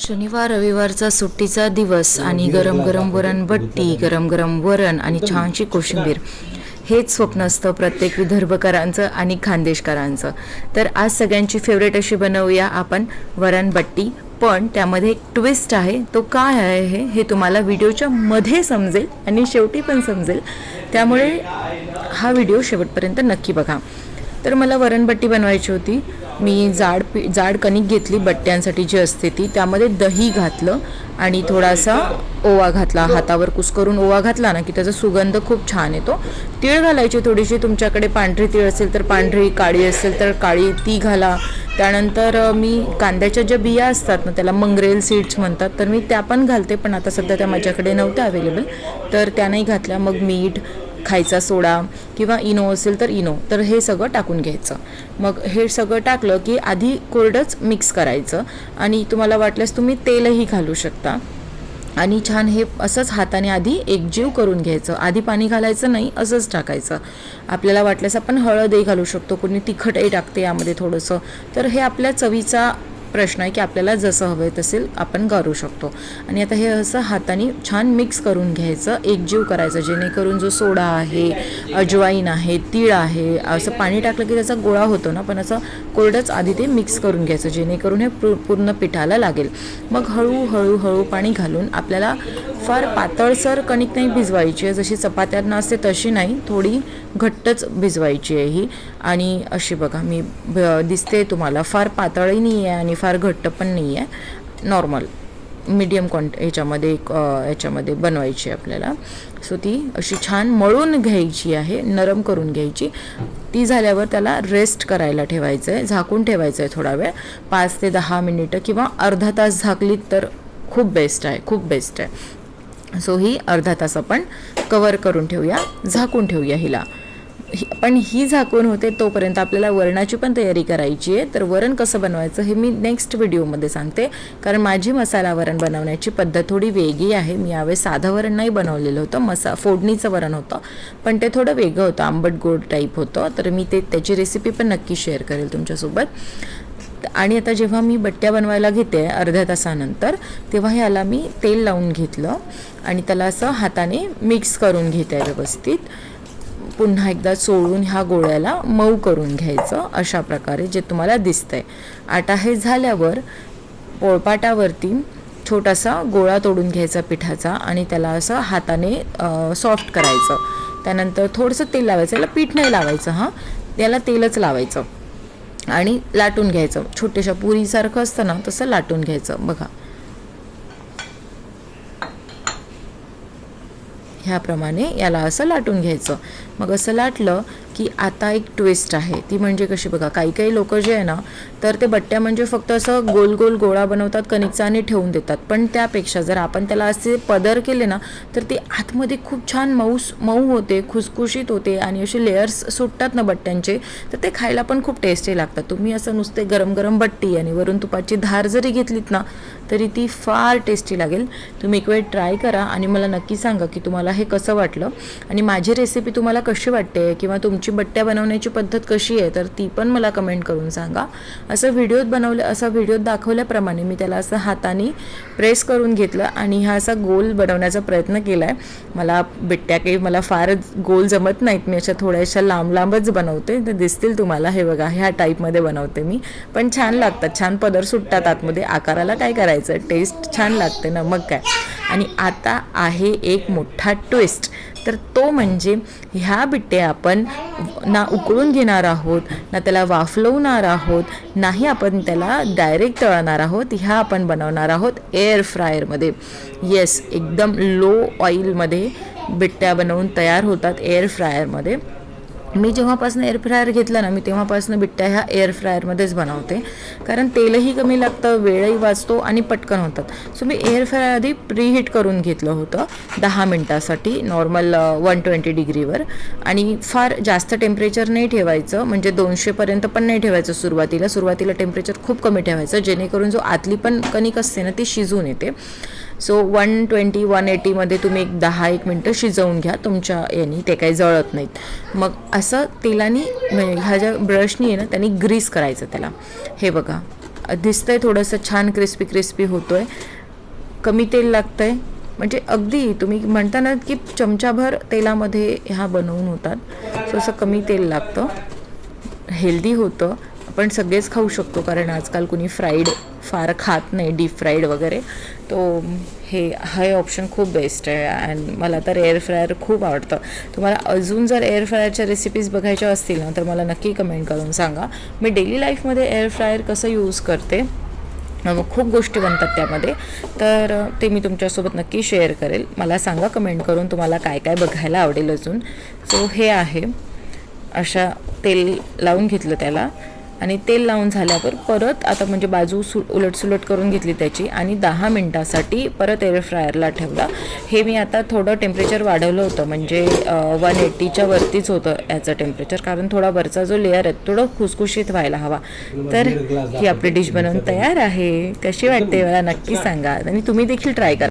शनिवार रविवारचा सुट्टीचा दिवस आणि गरम गरम वरण बट्टी, गरम गरम वरण आणि छानशी कोशिंबीर, हेच स्वप्न असतं प्रत्येक विदर्भकरांचं आणि खानदेशकरांचं. तर आज सगळ्यांची फेवरेट अशी बनवूया आपण वरण बट्टी. पण त्यामध्ये एक ट्विस्ट आहे. तो काय आहे हे तुम्हाला व्हिडिओच्या मध्ये समजेल आणि शेवटी पण समजेल. त्यामुळे हा व्हिडिओ शेवटपर्यंत नक्की बघा. तर मला वरणबट्टी बनवायची होती. मी जाड कणिक घेतली बट्ट्यांसाठी जी असते ती. त्यामध्ये दही घातलं आणि थोडासा ओवा घातला. हातावर कुस्करून ओवा घातला ना की त्याचा सुगंध खूप छान येतो. तीळ घालायची थोडीशी. तुमच्याकडे पांढरी तीळ असेल तर पांढरी, काळी असेल तर काळी, ती घाला. त्यानंतर मी कांद्याच्या ज्या बिया असतात ना त्याला मंगरेल सीड्स म्हणतात, तर मी त्या पण घालते. पण आता सध्या त्या माझ्याकडे नव्हत्या अवेलेबल, तर त्या नाही घातल्या. मग मीठ, खायचा सोडा किंवा इनो असेल तर इनो, तर हे सगळं टाकून घ्यायचं. मग हे सगळं टाकलं की आधी कोरडंच मिक्स करायचं आणि तुम्हाला वाटल्यास तुम्ही तेलही घालू शकता. आणि छान हे असंच हाताने आधी एकजीव करून घ्यायचं. आधी पाणी घालायचं नाही, असंच टाकायचं. आपल्याला वाटल्यास आपण हळदही घालू शकतो, कोणी तिखटही टाकते यामध्ये थोडंसं. तर हे आपल्या चवीचा प्रश्न आहे की आपल्याला जसं हवं आहे तसे आपण करू शकतो. आणि आता हे असं हाताने छान मिक्स करून घ्यायचं, एकजीव करायचं, जेणेकरून जो सोडा आहे, अजवाईन आहे, तीळ आहे, असं पाणी टाकलं की त्याचा गोळा होतो ना, पण असं कोरडंच आधी ते मिक्स करून घ्यायचं, जेणेकरून हे पूर्ण पिठाला लागेल. मग हळूहळू पाणी घालून आपल्याला फार पातळसर कणिक नाही भिजवायची आहे, जशी चपात्यांना असते तशी नाही, थोडी घट्टच भिजवायची आहे ही. आणि अशी बघा मी दिसते तुम्हाला, फार पातळही नाही आहे आणि फार घट्ट पण नाही आहे, नॉर्मल मीडियम याच्यामध्ये बनवायची आपल्याला. सो ती अशी छान मळून घ्यायची आहे, नरम करून घ्यायची. ती झाल्यावर त्याला रेस्ट करायला ठेवायचं आहे, झाकून ठेवायचं आहे थोडा वेळ, 5 ते 10 मिनिटं किंवा अर्धा तास झाकलीत तर खूप बेस्ट आहे. सो ही अर्धा तास आपण कवर करून ठेवूया, झाकून ठेवूया हिला. पण ही झाकून होते तोपर्यंत आपल्याला वरणाची पण तयारी करायची आहे. तर वरण कसं बनवायचं हे मी नेक्स्ट व्हिडिओमध्ये सांगते, कारण माझी मसाला वरण बनवण्याची पद्धत थोडी वेगळी आहे. मी यावेळेस साधं वरण नाही बनवलेलं होतं, फोडणीचं वरण होतं, पण ते थोडं वेगळं होतं, आंबट गोड टाईप होतं. तर मी त्याची रेसिपी पण नक्की शेअर करेल तुमच्यासोबत. आणि आता जेव्हा मी बट्ट्या बनवायला घेते अर्ध्या तासानंतर, तेव्हा ह्याला मी तेल लावून घेतलं आणि त्याला असं हाताने मिक्स करून घेते व्यवस्थित. पुन्हा एकदा चोळून ह्या गोळ्याला मऊ करून घ्यायचं, अशा प्रकारे जे तुम्हाला दिसतंय. आटा हे झाल्यावर पोळपाटावरती छोटासा गोळा तोडून घ्यायचा पिठाचा आणि त्याला असं हाताने सॉफ्ट करायचं. त्यानंतर थोडंसं तेल लावायचं, याला पीठ नाही लावायचं, याला तेलच लावायचं आणि लाटून घ्यायचं. छोट्याशा पुरीसारखं असतं ना तसं लाटून घ्यायचं. बघा ह्याप्रमाणे याला असं लाटून घ्यायचं. मग असं लाटलं की आता एक ट्विस्ट आहे, ती म्हणजे कशी बघा, काही लोक जे आहे ना, तर ते बट्ट्या म्हणजे फक्त असं गोल गोल गोळा बनवतात कणिकचा आणि ठेवून देतात. पण त्यापेक्षा जर आपण त्याला असे पदर केले ना तर ते आतमध्ये खूप छान मऊ होते, खुसखुशीत होते आणि असे लेयर्स सुटतात ना बट्ट्यांचे, तर ते खायला पण खूप टेस्टी लागतात. तुम्ही असं नुसते गरम गरम बट्टी आणि वरून तुपाची धार जरी घेतलीत ना तरी ती फार टेस्टी लागेल. तुम्ही एक वेळ ट्राय करा आणि मला नक्की सांगा की तुम्हाला हे कसं वाटलं आणि माझी रेसिपी तुम्हाला कशी वाटते किंवा तुमची बट्ट्या बनवण्याची पद्धत कशी आहे, तर ती पण मला कमेंट करून सांगा. असं व्हिडिओत दाखवल्याप्रमाणे मी त्याला असं हाताने प्रेस करून घेतलं आणि हा असा गोल बनवण्याचा प्रयत्न केला आहे. मला बट्ट्या काही मला फार गोल जमत नाहीत, मी अशा थोड्याशा लांबच बनवते, तर दिसतील तुम्हाला. हे बघा ह्या टाईपमध्ये बनवते मी, पण छान लागतात, छान पदर सुटतात आतमध्ये. आकाराला काय करायचं, टेस्ट छान लागते ना, मग काय. आणि आता आहे एक मोठा ट्विस्ट, तर तो म्हणजे ह्या बिट्ट्या आपण ना उकळून घेणार आहोत, ना त्याला वाफलवणार आहोत, नाही आपण त्याला डायरेक्ट तळणार आहोत. ह्या आपण बनवणार आहोत एअर फ्रायरमध्ये. येस, एकदम लो ऑइलमध्ये बिट्ट्या बनवून तयार होतात एअर फ्रायरमध्ये. मी जेव्हापासून एअर फ्रायर घेतला ना, मी तेव्हापासून बिट्ट्या ह्या एअर फ्रायरमध्येच बनवते, कारण तेलही कमी लागतं, वेळही वाचतो आणि पटकन होतात. सो मी एअर फ्रायर आधी प्रीहीट करून घेतलं होतं 10 मिनटासाठी नॉर्मल 120 डिग्रीवर. आणि फार जास्त टेम्परेचर नाही ठेवायचं, म्हणजे 200पर्यंत पण नाही ठेवायचं सुरुवातीला टेम्परेचर खूप कमी ठेवायचं, जेणेकरून जो आतली पण कणिक असते ना ती शिजून येते. सो 120-180मध्ये तुम्ही 10-1 मिनटं शिजवून घ्या तुमच्या याने, ते काही जळत नाहीत. मग असं तेलाने ह्या ज्या ब्रशनी आहे ना त्यांनी ग्रीस करायचं त्याला. हे बघा दिसतंय थोडंसं छान क्रिस्पी क्रिस्पी होतो आहे. कमी तेल लागतं आहे, म्हणजे अगदी तुम्ही म्हणता ना की चमचाभर तेलामध्ये ह्या बनवून होतात. सो असं कमी तेल लागतं, हेल्दी होतं, आपण सगळेच खाऊ शकतो कारण आजकाल कुणी फ्राईड फार खात नाही, डीप फ्राईड वगैरे. तो हे ऑप्शन खूप बेस्ट आहे आणि मला तर एअर फ्रायर खूप आवडतं. तुम्हाला अजून जर एअर फ्रायरच्या रेसिपीज बघायच्या असतील ना तर मला नक्की कमेंट करून सांगा. मी डेली लाईफमध्ये एअर फ्रायर कसं यूज करते, मग खूप गोष्टी बनतात त्यामध्ये, तर ते मी तुमच्यासोबत नक्की शेअर करेल. मला सांगा कमेंट करून तुम्हाला काय काय बघायला आवडेल अजून. सो हे आहे, अशा तेल लावून घेतलं त्याला आणि तेल लावून झाल्यावर परत आता म्हणजे बाजू उलटसुलट करून घेतली त्याची आणि 10 मिनटासाठी परत एअर फ्रायरला ठेवला. हे मी आता थोडं टेम्परेचर वाढवलं होतं, म्हणजे 180च्या वरतीच होतं याचं टेम्परेचर, कारण थोडा वरचा जो लेअर आहे थोडं खुसखुशीत व्हायला हवा. तर ही आपली डिश बनवून तयार आहे. कशी वाटते मला नक्की सांगा आणि तुम्ही देखील ट्राय करा.